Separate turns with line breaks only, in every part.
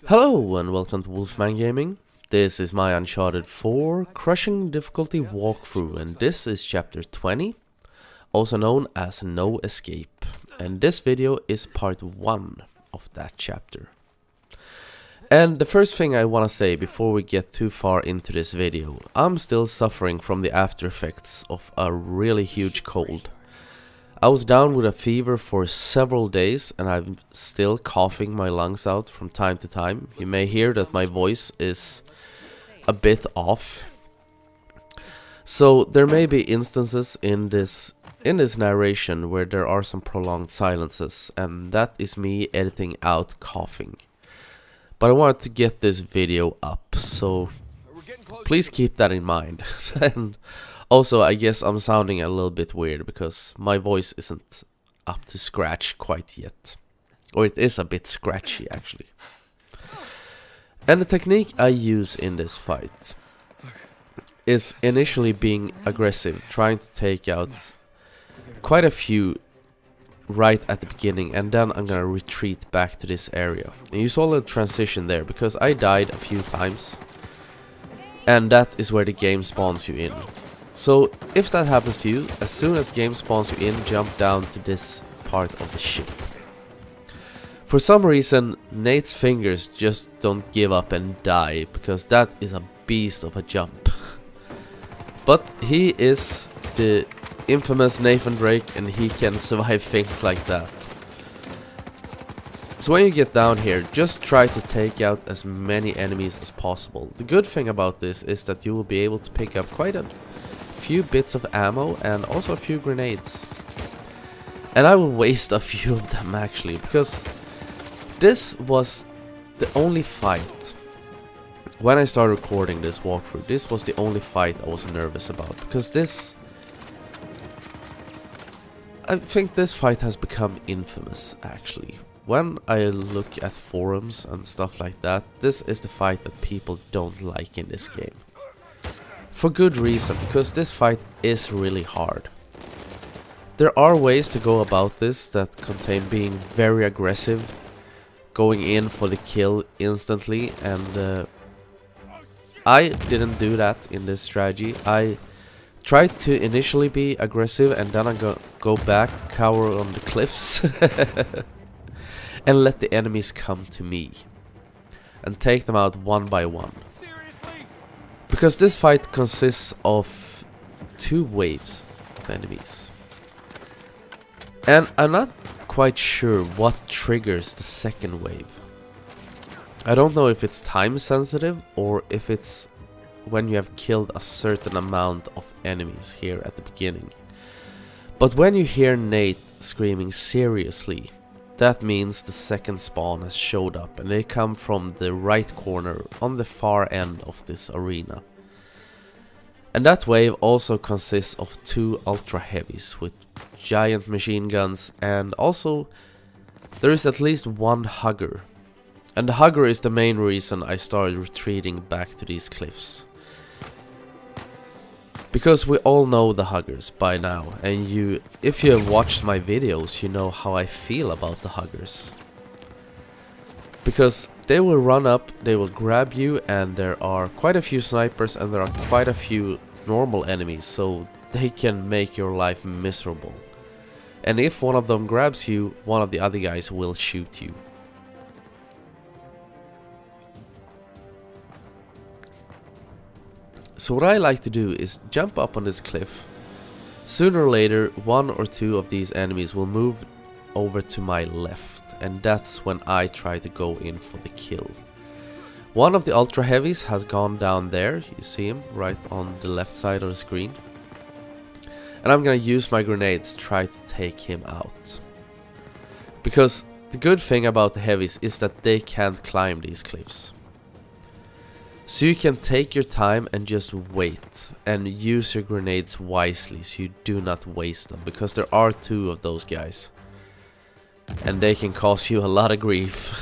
Hello and welcome to Wolfman Gaming. This is my Uncharted 4 Crushing Difficulty walkthrough, and this is chapter 20, also known as No Escape. And this video is part 1 of that chapter. And the first thing I want to say before we get too far into this video, I'm still suffering from the after effects of a really huge cold. I was down with a fever for several days and I'm still coughing my lungs out from time to time. You may hear that my voice is a bit off. So there may be instances in this narration where there are some prolonged silences, and that is me editing out coughing. But I wanted to get this video up, so please keep that in mind. And also, I guess I'm sounding a little bit weird because my voice isn't up to scratch quite yet. Or it is a bit scratchy, actually. And the technique I use in this fight is initially being aggressive, trying to take out quite a few right at the beginning, and then I'm gonna retreat back to this area. And you saw the transition there because I died a few times, and that is where the game spawns you in. So if that happens to you, as soon as game spawns you in, jump down to this part of the ship. For some reason, Nate's fingers just don't give up and die, because that is a beast of a jump. But he is the infamous Nathan Drake, and he can survive things like that. So when you get down here, just try to take out as many enemies as possible. The good thing about this is that you will be able to pick up quite a few bits of ammo and also a few grenades. And I will waste a few of them actually, because this was the only fight. When I started recording this walkthrough, this was the only fight I was nervous about, because I think this fight has become infamous actually. When I look at forums and stuff like that, this is the fight that people don't like in this game. For good reason, because this fight is really hard. There are ways to go about this that contain being very aggressive, going in for the kill instantly, and I didn't do that in this strategy. I tried to initially be aggressive, and then I go back, cower on the cliffs, and let the enemies come to me, and take them out one by one. Because this fight consists of 2 waves of enemies. And I'm not quite sure what triggers the second wave. I don't know if it's time sensitive or if it's when you have killed a certain amount of enemies here at the beginning. But when you hear Nate screaming seriously, that means the second spawn has showed up, and they come from the right corner on the far end of this arena. And that wave also consists of 2 ultra heavies with giant machine guns, and also there is at least 1 hugger. And the hugger is the main reason I started retreating back to these cliffs. Because we all know the huggers by now, and if you have watched my videos, you know how I feel about the huggers. Because they will run up, they will grab you, and there are quite a few snipers and there are quite a few normal enemies, so they can make your life miserable. And if one of them grabs you, one of the other guys will shoot you. So what I like to do is jump up on this cliff. Sooner or later, 1 or 2 of these enemies will move over to my left, and that's when I try to go in for the kill. One of the ultra heavies has gone down there, you see him right on the left side of the screen. And I'm gonna use my grenades to try to take him out. Because the good thing about the heavies is that they can't climb these cliffs. So you can take your time and just wait and use your grenades wisely so you do not waste them, because there are 2 of those guys. And they can cause you a lot of grief.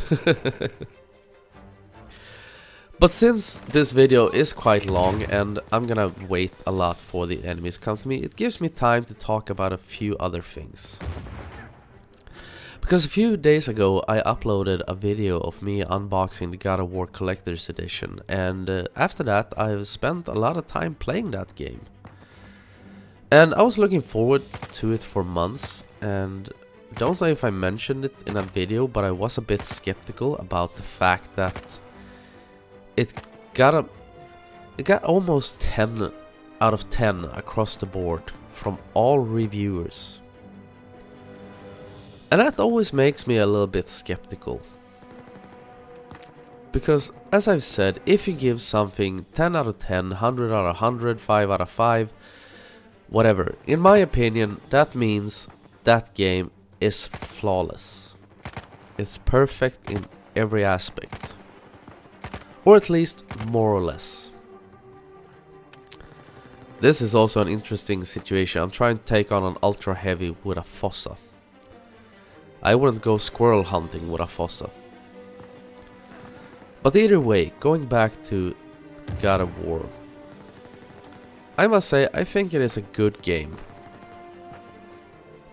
But since this video is quite long and I'm gonna wait a lot for the enemies to come to me, it gives me time to talk about a few other things. Because a few days ago I uploaded a video of me unboxing the God of War Collector's Edition, and after that I've spent a lot of time playing that game. And I was looking forward to it for months, and don't know if I mentioned it in a video, but I was a bit skeptical about the fact that it got almost 10 out of 10 across the board from all reviewers. And that always makes me a little bit skeptical. Because, as I've said, if you give something 10 out of 10, 100 out of 100, 5 out of 5, whatever, in my opinion, that means that game is flawless. It's perfect in every aspect. Or at least, more or less. This is also an interesting situation. I'm trying to take on an ultra heavy with a fossa. I wouldn't go squirrel hunting with a fossa. But either way, going back to God of War, I must say I think it is a good game.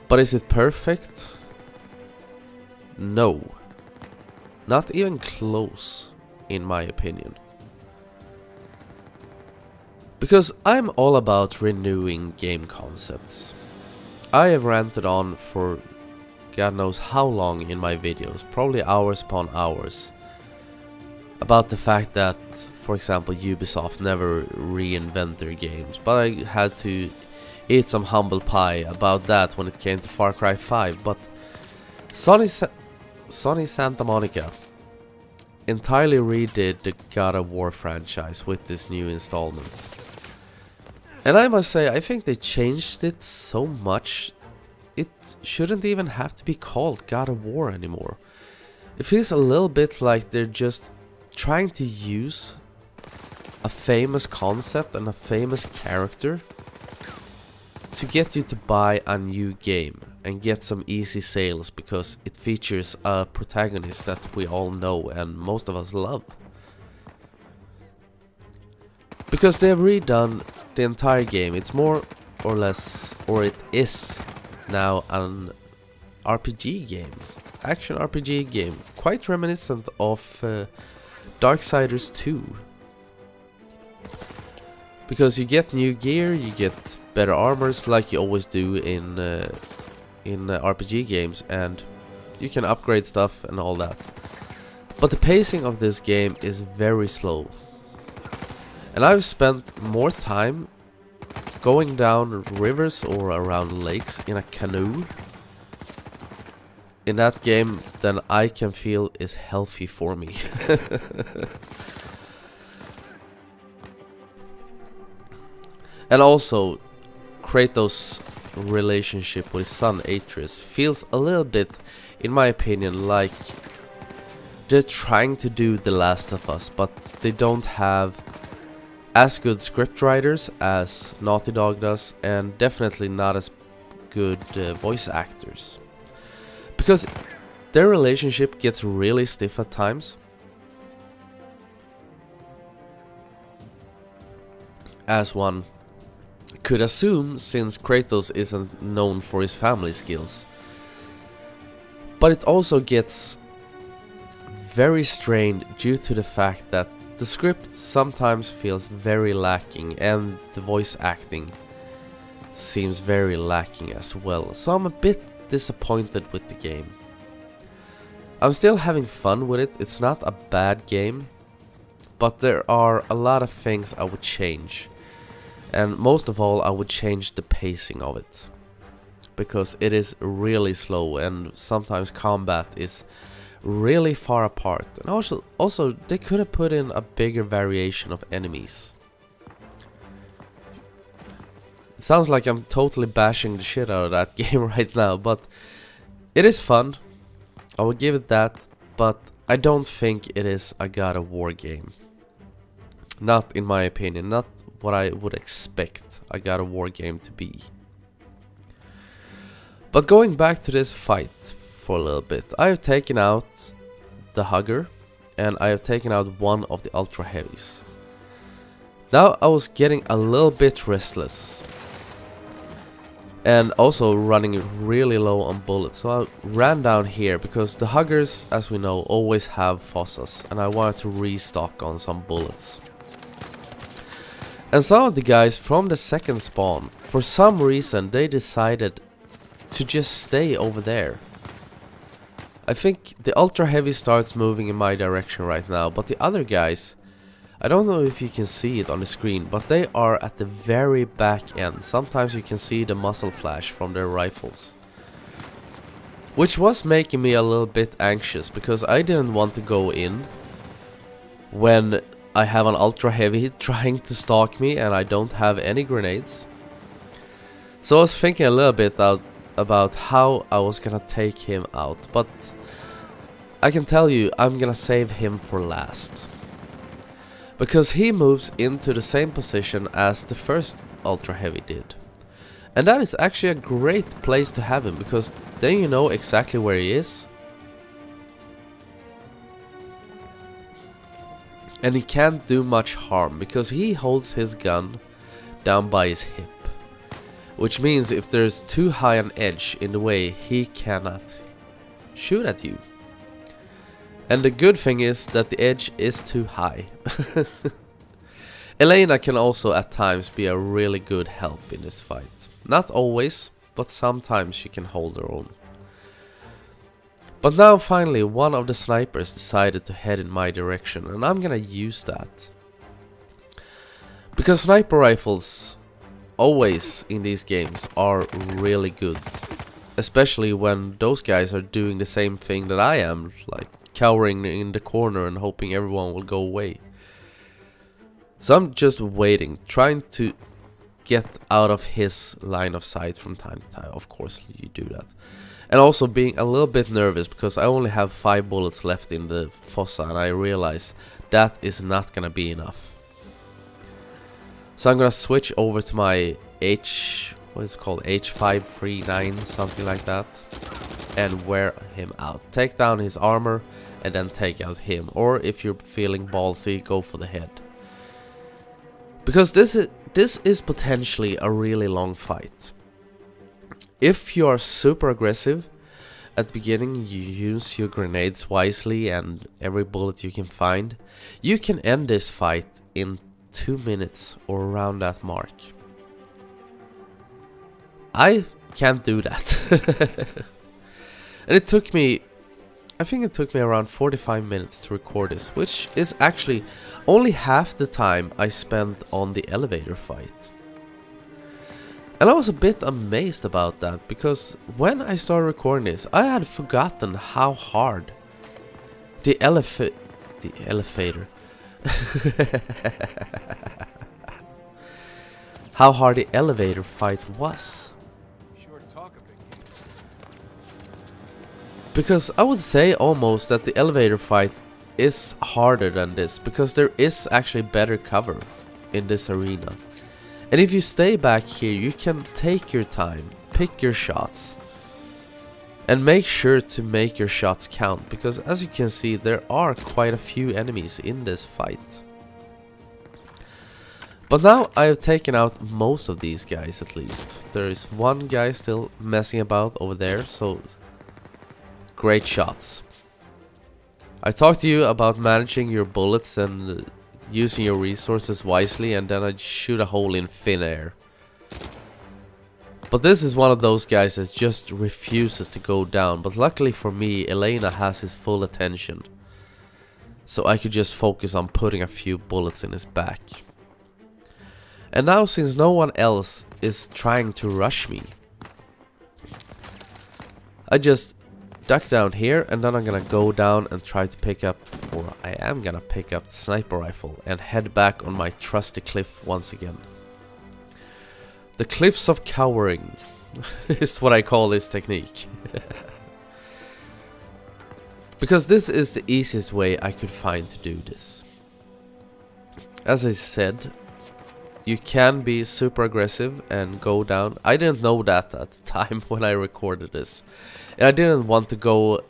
But is it perfect? No. Not even close, in my opinion. Because I'm all about renewing game concepts. I have ranted on for God knows how long in my videos, probably hours upon hours, about the fact that, for example, Ubisoft never reinvent their games. But I had to eat some humble pie about that when it came to Far Cry 5. But Sony Santa Monica entirely redid the God of War franchise with this new installment. And I must say, I think they changed it so much, it shouldn't even have to be called God of War anymore. It feels a little bit like they're just trying to use a famous concept and a famous character to get you to buy a new game and get some easy sales because it features a protagonist that we all know and most of us love. Because they have redone the entire game. It's more or less, or it is now, an RPG game, action RPG game, quite reminiscent of Darksiders 2. Because you get new gear, you get better armors like you always do in RPG games, and you can upgrade stuff and all that. But the pacing of this game is very slow. And I've spent more time going down rivers or around lakes in a canoe in that game than I can feel is healthy for me. And also, Kratos' relationship with his son Atreus feels a little bit, in my opinion, like they're trying to do The Last of Us, but they don't have as good script writers as Naughty Dog does, and definitely not as good voice actors. Because their relationship gets really stiff at times. As one could assume, since Kratos isn't known for his family skills. But it also gets very strained due to the fact that the script sometimes feels very lacking and the voice acting seems very lacking as well. So I'm a bit disappointed with the game. I'm still having fun with it. It's not a bad game, but there are a lot of things I would change. And most of all, I would change the pacing of it, because it is really slow and sometimes combat is really far apart. And also they could have put in a bigger variation of enemies. It sounds like I'm totally bashing the shit out of that game right now, but it is fun. I will give it that, but I don't think it is a God of War game. Not in my opinion, not what I would expect a God of War game to be. But going back to this fight for a little bit, I have taken out the Hugger and I have taken out one of the Ultra Heavies. Now I was getting a little bit restless, and also running really low on bullets. So I ran down here because the huggers, as we know, always have fossas, and I wanted to restock on some bullets. And some of the guys from the second spawn, for some reason, they decided to just stay over there. I think the ultra heavy starts moving in my direction right now, but the other guys, I don't know if you can see it on the screen, but they are at the very back end. Sometimes you can see the muzzle flash from their rifles, which was making me a little bit anxious because I didn't want to go in when I have an ultra heavy trying to stalk me and I don't have any grenades. So I was thinking a little bit about how I was gonna take him out, but I can tell you I'm gonna save him for last, because he moves into the same position as the first ultra heavy did. And that is actually a great place to have him, because then you know exactly where he is. And he can't do much harm, because he holds his gun down by his hip. Which means if there's too high an edge in the way, he cannot shoot at you. And the good thing is that the edge is too high. Elena can also at times be a really good help in this fight. Not always, but sometimes she can hold her own. But now finally one of the snipers decided to head in my direction, and I'm gonna use that. Because sniper rifles always in these games are really good. Especially when those guys are doing the same thing that I am, like cowering in the corner and hoping everyone will go away. So I'm just waiting, trying to get out of his line of sight from time to time. Of course you do that. And also being a little bit nervous because I only have 5 bullets left in the fossa, and I realize that is not gonna be enough. So I'm gonna switch over to my what is it called, H539, something like that, and wear him out. Take down his armor and then take out him, or if you're feeling ballsy, go for the head. Because this is potentially a really long fight. If you are super aggressive at the beginning, you use your grenades wisely and every bullet you can find, you can end this fight in 2 minutes or around that mark. I can't do that. And it took me, I think it took me around 45 minutes to record this, which is actually only half the time I spent on the elevator fight. And I was a bit amazed about that, because when I started recording this, I had forgotten how hard the elevator how hard the elevator fight was. Because I would say almost that the elevator fight is harder than this, because there is actually better cover in this arena. And if you stay back here, you can take your time, pick your shots, and make sure to make your shots count, because as you can see, there are quite a few enemies in this fight. But now I have taken out most of these guys, at least. There is one guy still messing about over there, so great shots. I talked to you about managing your bullets and using your resources wisely, and then I shoot a hole in thin air. But this is one of those guys that just refuses to go down, but luckily for me, Elena has his full attention. So I could just focus on putting a few bullets in his back. And now, since no one else is trying to rush me, I just duck down here, and then I'm gonna go down and try to pick up, or I am gonna pick up the sniper rifle and head back on my trusty cliff once again. The cliffs of cowering is what I call this technique. Because this is the easiest way I could find to do this. As I said, you can be super aggressive and go down. I didn't know that at the time when I recorded this. And I didn't want to go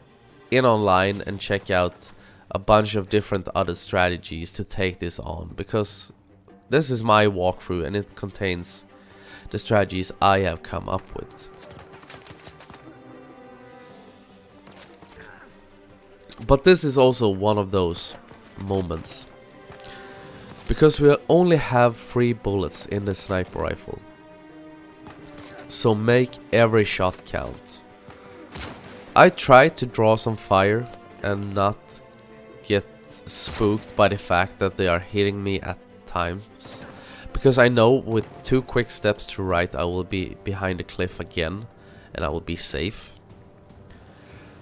in online and check out a bunch of different other strategies to take this on, because this is my walkthrough and it contains the strategies I have come up with. But this is also one of those moments, because we only have 3 bullets in the sniper rifle, so make every shot count. I try to draw some fire and not get spooked by the fact that they are hitting me at times, because I know with 2 quick steps to right I will be behind the cliff again and I will be safe.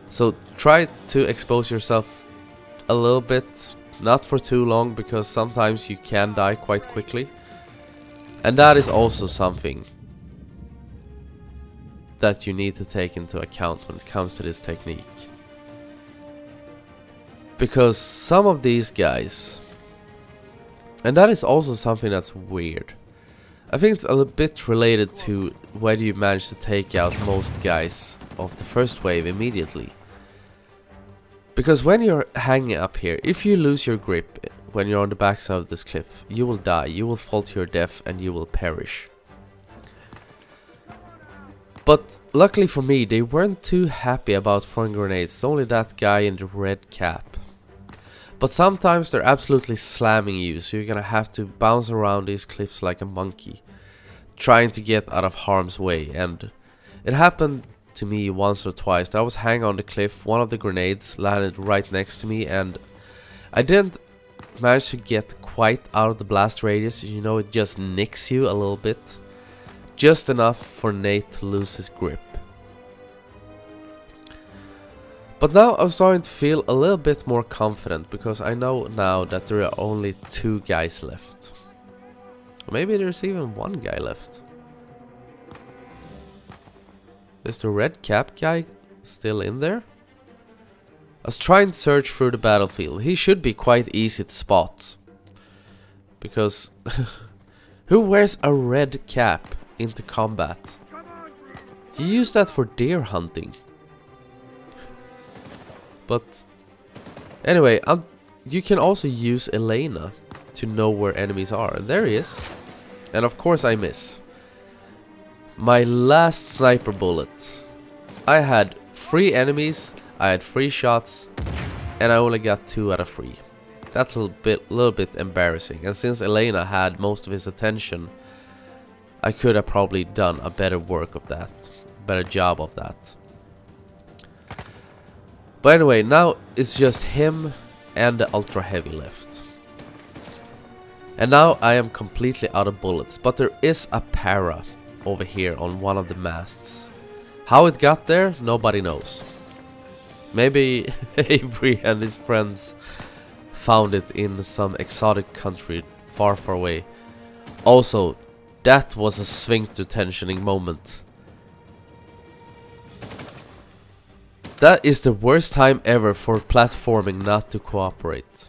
So try to expose yourself a little bit, not for too long, because sometimes you can die quite quickly. And that is also something that you need to take into account when it comes to this technique. Because some of these guys, and that is also something that's weird. I think it's a little bit related to whether you manage to take out most guys of the first wave immediately. Because when you're hanging up here, if you lose your grip when you're on the backside of this cliff, you will die, you will fall to your death and you will perish. But luckily for me, they weren't too happy about throwing grenades. It's only that guy in the red cap. But sometimes they're absolutely slamming you, so you're gonna have to bounce around these cliffs like a monkey, trying to get out of harm's way. And it happened to me once or twice that I was hanging on the cliff, one of the grenades landed right next to me, and I didn't manage to get quite out of the blast radius. You know, it just nicks you a little bit. Just enough for Nate to lose his grip. But now I'm starting to feel a little bit more confident, because I know now that there are only 2 guys left. Maybe there's even 1 guy left. Is the red cap guy still in there? I was trying to search through the battlefield. He should be quite easy to spot. Because who wears a red cap into combat? You use that for deer hunting. But anyway, you can also use Elena to know where enemies are. And there he is. And of course I miss. My last sniper bullet. I had 3 enemies, I had 3 shots, and I only got 2 out of 3. That's a little bit embarrassing. And since Elena had most of his attention, I could have probably done a better work of that, better job of that. But anyway, now it's just him and the ultra heavy left. And now I am completely out of bullets, but there is a para over here on one of the masts. How it got there, nobody knows. Maybe Avery and his friends found it in some exotic country far, far away. Also, that was a sphincter tensioning moment. That is the worst time ever for platforming not to cooperate.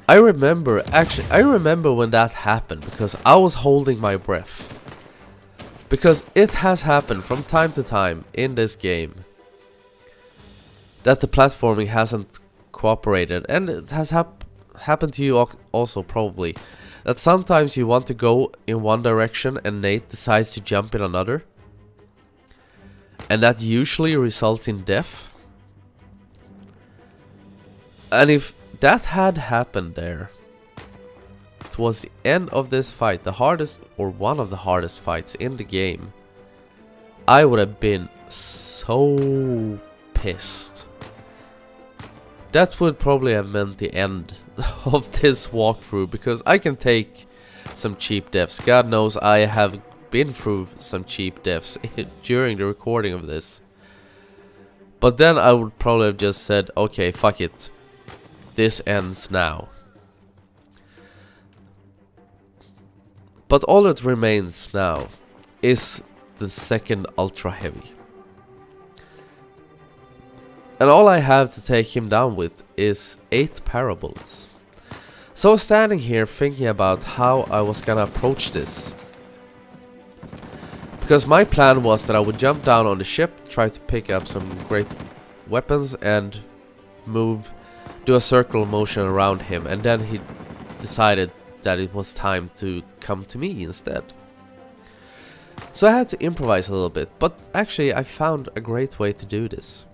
I remember when that happened, because I was holding my breath. Because it has happened from time to time in this game that the platforming hasn't cooperated, and it has happened to you also probably, that sometimes you want to go in one direction and Nate decides to jump in another, and that usually results in death. And if that had happened there towards the end of this fight, the hardest, or one of the hardest fights in the game, I would have been so pissed. That would probably have meant the end of this walkthrough, because I can take some cheap deaths. God knows I have been through some cheap deaths during the recording of this. But then I would probably have just said, okay, fuck it. This ends now. But all that remains now is the second ultra heavy. And all I have to take him down with is 8 parabullets. So I was standing here thinking about how I was gonna approach this. Because my plan was that I would jump down on the ship, try to pick up some great weapons and do a circle motion around him, and then he decided that it was time to come to me instead. So I had to improvise a little bit, but actually I found a great way to do this.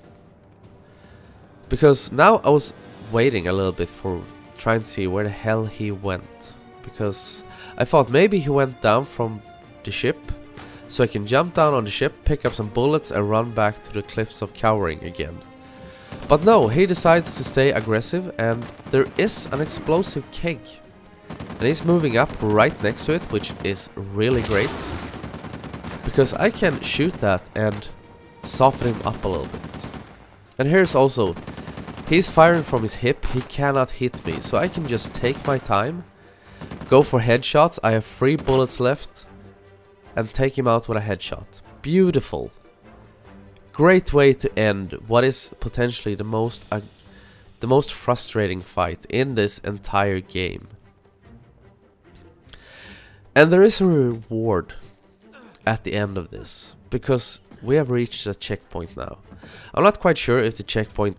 Because now I was waiting a little bit for trying to see where the hell he went. Because I thought maybe he went down from the ship, so I can jump down on the ship, pick up some bullets and run back to the cliffs of cowering again. But no, he decides to stay aggressive, and there is an explosive keg. And he's moving up right next to it, which is really great. Because I can shoot that and soften him up a little bit. And here's also, he's firing from his hip, he cannot hit me. So I can just take my time, go for headshots, I have 3 bullets left, and take him out with a headshot. Beautiful. Great way to end what is potentially the most frustrating fight in this entire game. And there is a reward at the end of this, because we have reached a checkpoint now. I'm not quite sure if the checkpoint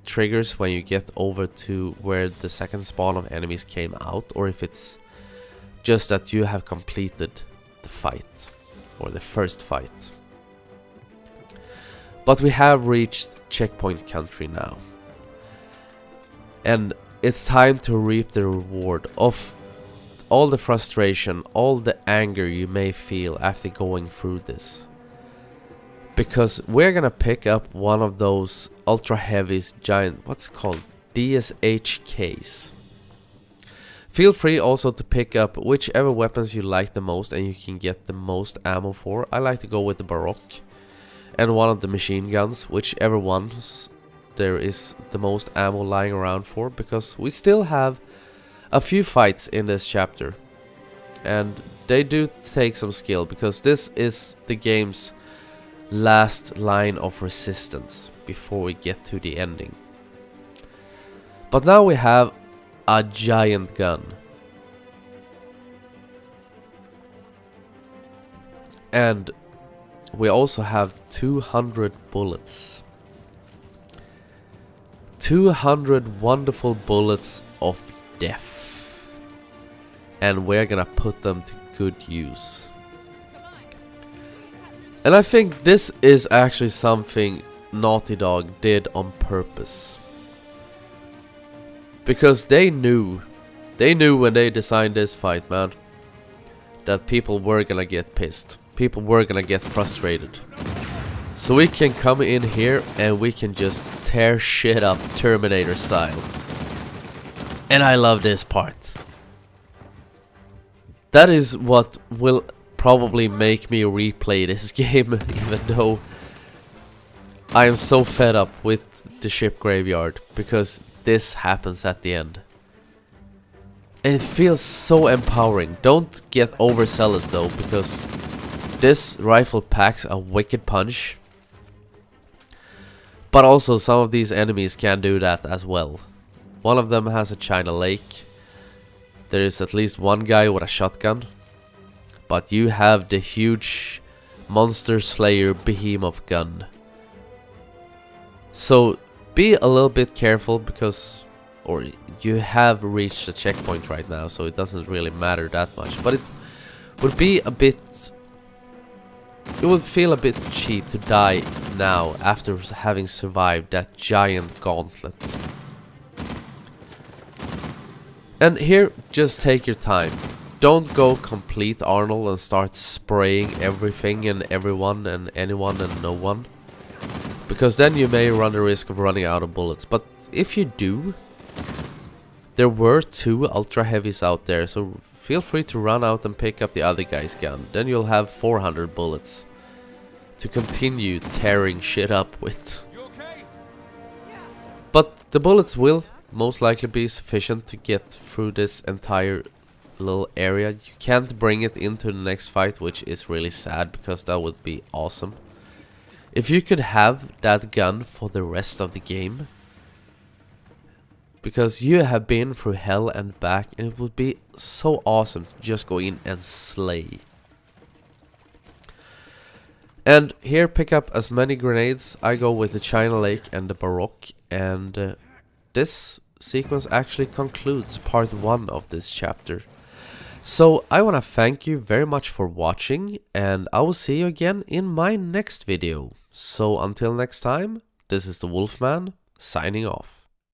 triggers when you get over to where the second spawn of enemies came out, or if it's just that you have completed the fight, or the first fight. But we have reached checkpoint country now. And it's time to reap the reward of all the frustration, all the anger you may feel after going through this. Because we're gonna pick up one of those ultra heavies, giant, what's it called? DSHKs. Feel free also to pick up whichever weapons you like the most and you can get the most ammo for. I like to go with the Baroque and one of the machine guns, whichever ones there is the most ammo lying around for, because we still have a few fights in this chapter, and they do take some skill, because this is the game's last line of resistance before we get to the ending. But now we have a giant gun, and we also have 200 bullets. 200 wonderful bullets of death. And we're gonna put them to good use. And I think this is actually something Naughty Dog did on purpose. Because they knew when they designed this fight, man, that people were gonna get pissed. People were gonna get frustrated. So we can come in here and we can just tear shit up Terminator style. And I love this part. That is what will probably make me replay this game, even though I am so fed up with the ship graveyard, because this happens at the end. And it feels so empowering. Don't get overzealous though, because this rifle packs a wicked punch. But also some of these enemies can do that as well. One of them has a China Lake. There is at least one guy with a shotgun. But you have the huge Monster Slayer Behemoth gun. So be a little bit careful, because you have reached a checkpoint right now, so it doesn't really matter that much. But it would be a bit... It would feel a bit cheap to die now after having survived that giant gauntlet. And here, just take your time. Don't go complete Arnold and start spraying everything and everyone and anyone and no one. Because then you may run the risk of running out of bullets. But if you do, there were 2 ultra heavies out there, so feel free to run out and pick up the other guy's gun. Then you'll have 400 bullets to continue tearing shit up with. But the bullets will most likely be sufficient to get through this entire little area. You can't bring it into the next fight, which is really sad, because that would be awesome. If you could have that gun for the rest of the game, because you have been through hell and back, and it would be so awesome to just go in and slay. And here, pick up as many grenades. I go with the China Lake and the Baroque, and this sequence actually concludes part 1 of this chapter. So I want to thank you very much for watching, and I will see you again in my next video. So until next time, this is the Wolfman signing off.